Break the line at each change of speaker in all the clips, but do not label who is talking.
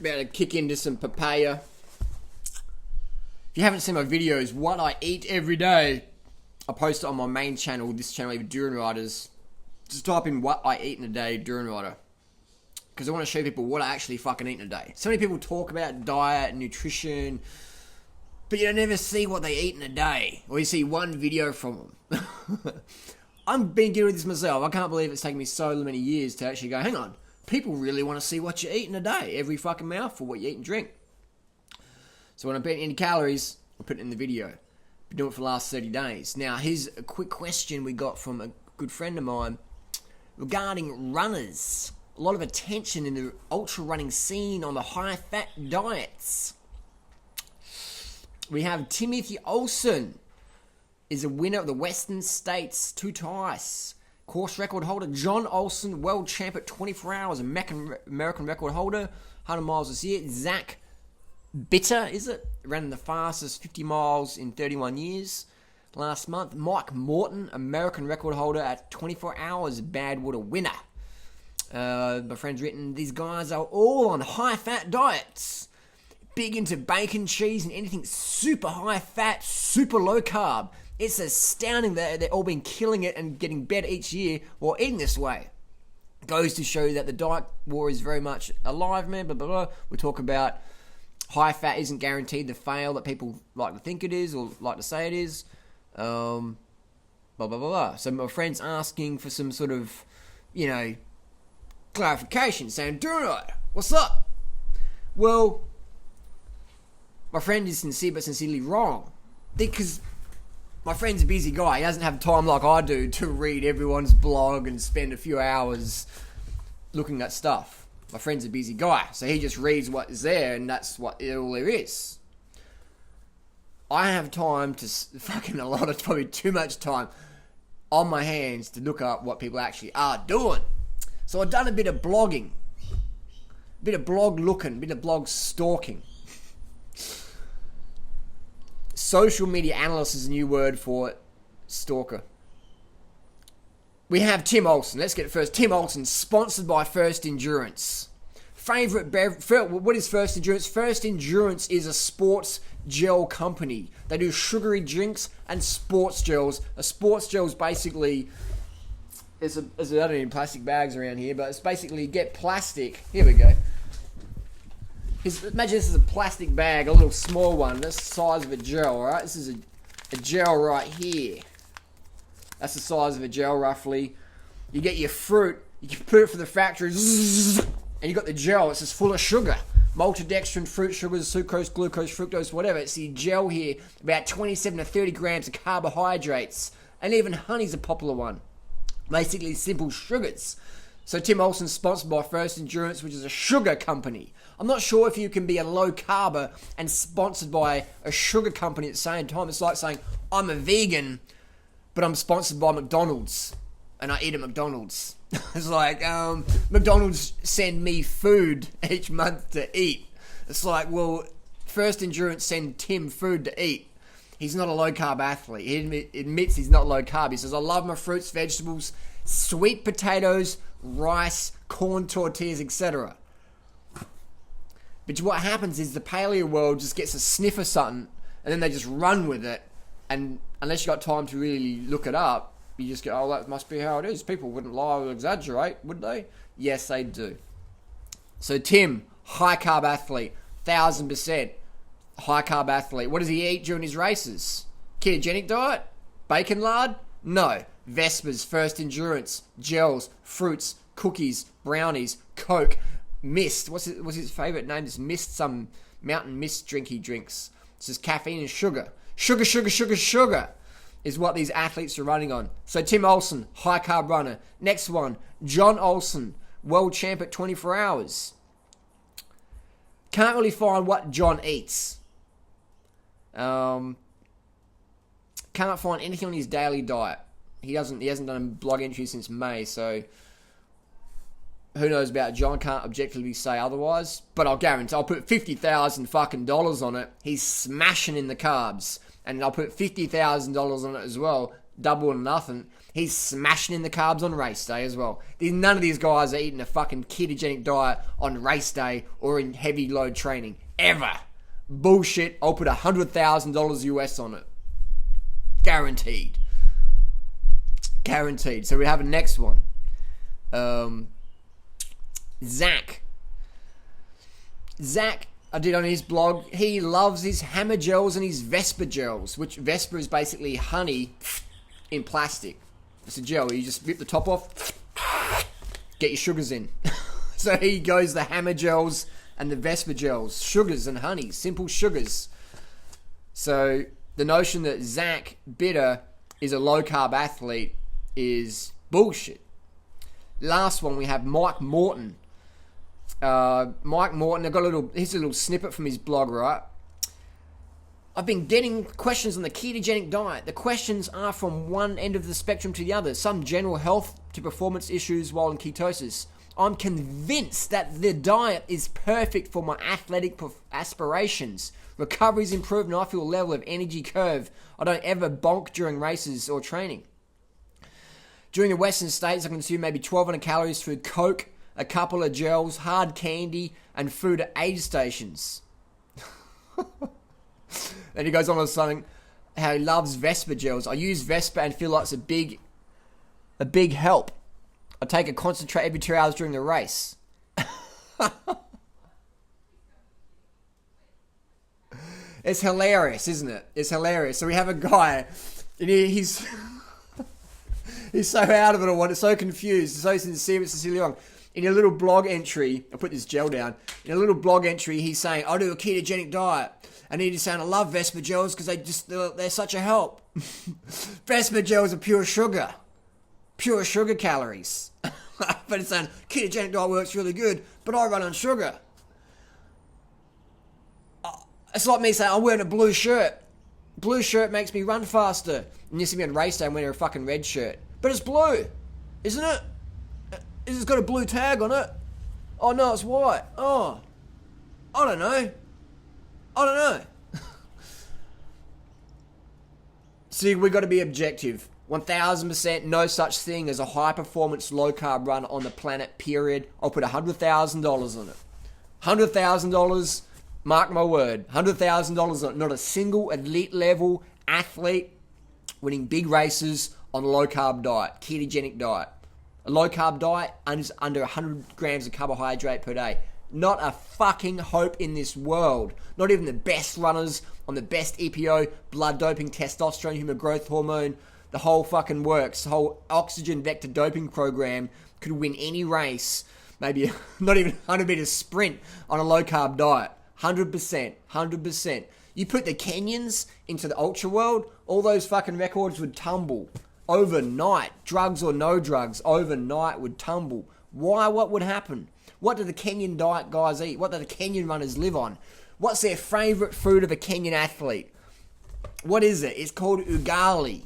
About to kick into some papaya. If you haven't seen my videos, what I eat every day, I post it on my main channel, this channel, Endurance Riders. Just type in what I eat in a day, Endurance Rider. Because I want to show people what I actually fucking eat in a day. So many people talk about diet and nutrition, but you never see what they eat in a day. Or you see one video from them. I've been guilty of this myself. I can't believe it's taken me so many years to actually go, hang on. People really want to see what you eat in a day. Every fucking mouthful, what you eat and drink. So when I'm putting any calories, I'll put it in the video. Been doing it for the last 30 days. Now, here's a quick question we got from a good friend of mine regarding runners. A lot of attention in the ultra running scene on the high-fat diets. We have Timothy Olson is a winner of the Western States twice. Course record holder John Olson, world champ at 24 hours, American record holder, 100 miles this year. Zach Bitter, ran the fastest 50 miles in 31 years last month. Mike Morton, American record holder at 24 hours, Badwater winner. My friend's written, these guys are all on high-fat diets. Big into bacon, cheese, and anything super high-fat, super low-carb. It's astounding that they've all been killing it and getting better each year while eating this way. It goes to show that the diet war is very much alive, man, blah, blah, blah. We talk about high fat isn't guaranteed to fail that people like to think it is or like to say it is. Blah, blah, blah, blah. So my friend's asking for some sort of, clarification, saying, Dude, what's up? Well, my friend is sincere but sincerely wrong. Because my friend's a busy guy. He doesn't have time like I do to read everyone's blog and spend a few hours looking at stuff. My friend's a busy guy, so he just reads what is there, and that's what all there is. I have time to probably too much time on my hands to look up what people actually are doing. So I've done a bit of blogging, a bit of blog looking, a bit of blog stalking. Social media analyst is a new word for stalker. We have Tim Olson. Let's get it first. Tim Olson, sponsored by First Endurance. What is First Endurance? First Endurance is a sports gel company. They do sugary drinks and sports gels. A sports gel is basically, I don't need plastic bags around here, but it's basically get plastic. Here we go. Imagine this is a plastic bag, a little small one. That's the size of a gel, alright? This is a gel right here. That's the size of a gel, roughly. You get your fruit, you can put it for the factory, and you got the gel. It's just full of sugar. Maltodextrin, fruit sugars, sucrose, glucose, fructose, whatever. It's the gel here, about 27 to 30 grams of carbohydrates. And even honey's a popular one. Basically, simple sugars. So Tim Olson's sponsored by First Endurance, which is a sugar company. I'm not sure if you can be a low carber and sponsored by a sugar company at the same time. It's like saying, I'm a vegan, but I'm sponsored by McDonald's, and I eat at McDonald's. It's like, McDonald's send me food each month to eat. It's like, well, First Endurance send Tim food to eat. He's not a low carb athlete. He admits he's not low carb. He says, I love my fruits, vegetables, sweet potatoes, rice, corn tortillas, etc. But what happens is the paleo world just gets a sniff of something and then they just run with it. And unless you got time to really look it up, you just go, oh, that must be how it is. People wouldn't lie or exaggerate, would they? Yes, they do. So Tim, high carb athlete, 1,000% high carb athlete. What does he eat during his races? Ketogenic diet? Bacon lard? No. Vespers, First Endurance, gels, fruits, cookies, brownies, Coke, Mist. What's his favourite name? Just Mist, some mountain mist drink he drinks. It's just caffeine and sugar. Sugar is what these athletes are running on. So Tim Olson, high carb runner. Next one, John Olson, world champ at 24 hours. Can't really find what John eats. Can't find anything on his daily diet. He hasn't done a blog entry since May, so who knows about John? Can't objectively say otherwise. But I'll guarantee, I'll put $50,000 fucking dollars on it. He's smashing in the carbs, and I'll put $50,000 on it as well. double or nothing. He's smashing in the carbs on race day as well. None of these guys are eating a fucking ketogenic diet on race day or in heavy load training. Ever. Bullshit. I'll put $100,000 US on it. Guaranteed. Guaranteed. So we have a next one. Zach, I did on his blog, he loves his hammer gels and his Vespa gels, which Vespa is basically honey in plastic. It's a gel. You just rip the top off, get your sugars in. So he goes the hammer gels and the Vespa gels, sugars and honey, simple sugars. So the notion that Zach Bitter is a low-carb athlete is bullshit. Last one, we have Mike Morton. Mike Morton, here's a little snippet from his blog, right? I've been getting questions on the ketogenic diet. The questions are from one end of the spectrum to the other. Some general health to performance issues while in ketosis. I'm convinced that the diet is perfect for my athletic aspirations. Recovery's improved and I feel a level of energy curve. I don't ever bonk during races or training. During the Western States, I consume maybe 1,200 calories through Coke, a couple of gels, hard candy, and food at aid stations. Then he goes on with something, how he loves Vespa gels. I use Vespa and feel like it's a big help. I take a concentrate every 2 hours during the race. It's hilarious, isn't it? It's hilarious. So we have a guy, and he's so out of it all, so confused, so sincere, it's Cecilia Young. In a little blog entry, I'll put this gel down. In a little blog entry, he's saying, I do a ketogenic diet. And he's saying, I love Vespa gels because they're such a help. Vespa gels are pure sugar. Pure sugar calories. But it's saying, ketogenic diet works really good, but I run on sugar. It's like me saying, I'm wearing a blue shirt. Blue shirt makes me run faster. And you see me on race day, I'm wearing a fucking red shirt. But it's blue, isn't it? It's got a blue tag on it. Oh, no, it's white. Oh, I don't know. See, we got to be objective. 1,000% no such thing as a high-performance low-carb run on the planet, period. I'll put $100,000 on it. $100,000, mark my word. $100,000 on it. Not a single elite-level athlete winning big races on a low-carb diet, ketogenic diet. A low-carb diet is under 100 grams of carbohydrate per day. Not a fucking hope in this world. Not even the best runners on the best EPO, blood doping, testosterone, human growth hormone, the whole fucking works. The whole oxygen vector doping program could win any race. Maybe not even 100 meter sprint on a low-carb diet. 100%. You put the Kenyans into the ultra world, all those fucking records would tumble. Overnight, drugs or no drugs, overnight would tumble. Why? What would happen? What do the Kenyan diet guys eat? What do the Kenyan runners live on? What's their favourite food of a Kenyan athlete? What is it? It's called ugali.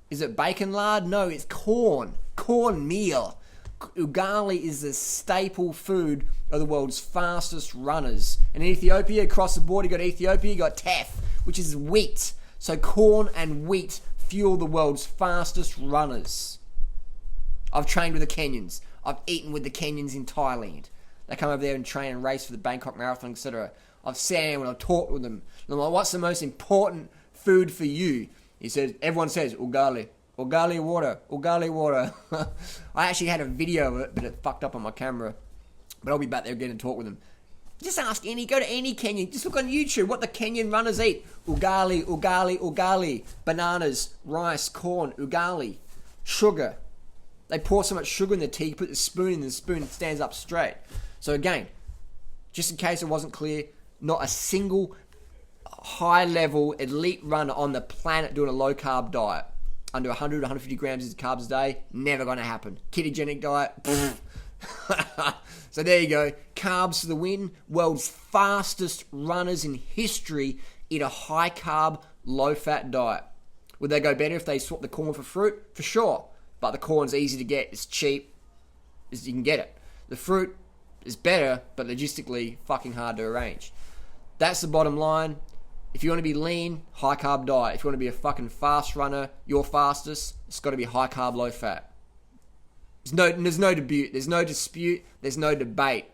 Is it bacon lard? No, it's corn. Corn meal. Ugali is the staple food of the world's fastest runners. And in Ethiopia, across the border, you got Ethiopia, you got teff, which is wheat. So corn and wheat fuel the world's fastest runners. I've trained with the Kenyans. I've eaten with the Kenyans in Thailand. They come over there and train and race for the Bangkok Marathon, etc. I've sat down and I've talked with them. And I'm like, what's the most important food for you? He says, everyone says, ugali. Ugali water. Ugali water. I actually had a video of it, but it fucked up on my camera. But I'll be back there again and talk with them. Just ask go to any Kenyan. Just look on YouTube what the Kenyan runners eat. Ugali, ugali, ugali. Bananas, rice, corn, ugali. Sugar. They pour so much sugar in the tea, you put the spoon in, the spoon stands up straight. So again, just in case it wasn't clear, not a single high-level elite runner on the planet doing a low-carb diet. Under 100, 150 grams of carbs a day, never going to happen. Ketogenic diet, So there you go. Carbs for the win. World's fastest runners in history eat a high-carb, low-fat diet. Would they go better if they swap the corn for fruit? For sure. But the corn's easy to get. It's cheap. You can get it. The fruit is better, but logistically fucking hard to arrange. That's the bottom line. If you want to be lean, high carb diet. If you want to be a fucking fast runner, your fastest, it's got to be high carb, low fat. There's no debate. There's no dispute. There's no debate.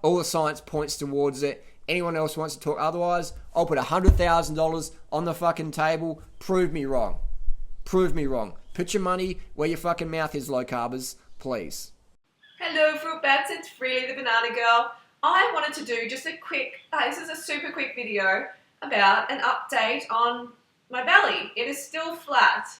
All the science points towards it. Anyone else wants to talk otherwise, I'll put $100,000 on the fucking table. Prove me wrong. Prove me wrong. Put your money where your fucking mouth is, low carbers, please.
Hello Fruit Bats, it's Freely the Banana Girl. I wanted to do just a quick, this is a super quick video about an update on my belly. It is still flat.